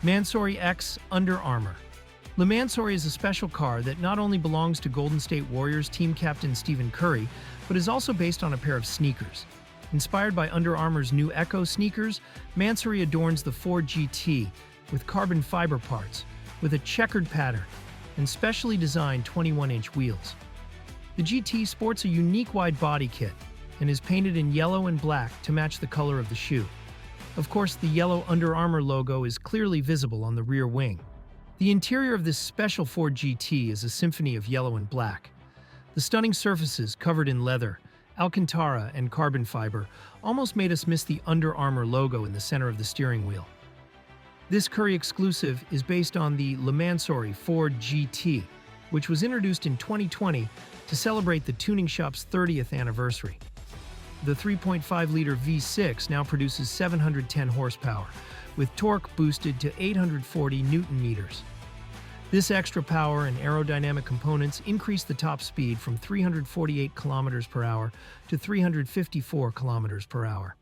Mansory X Under Armour. Le Mansory is a special car that not only belongs to Golden State Warriors team captain Stephen Curry, but is also based on a pair of sneakers. Inspired by Under Armour's new Echo sneakers, Mansory adorns the Ford GT with carbon fiber parts, with a checkered pattern, and specially designed 21-inch wheels. The GT sports a unique wide body kit and is painted in yellow and black to match the color of the shoe. Of course, the yellow Under Armour logo is clearly visible on the rear wing. The interior of this special Ford GT is a symphony of yellow and black. The stunning surfaces covered in leather, Alcantara, and carbon fiber almost made us miss the Under Armour logo in the center of the steering wheel. This Curry exclusive is based on the Le Mansory Ford GT, which was introduced in 2020 to celebrate the tuning shop's 30th anniversary. The 3.5-liter V6 now produces 710 horsepower, with torque boosted to 840 Newton-meters. This extra power and aerodynamic components increase the top speed from 348 km/h to 354 km/h.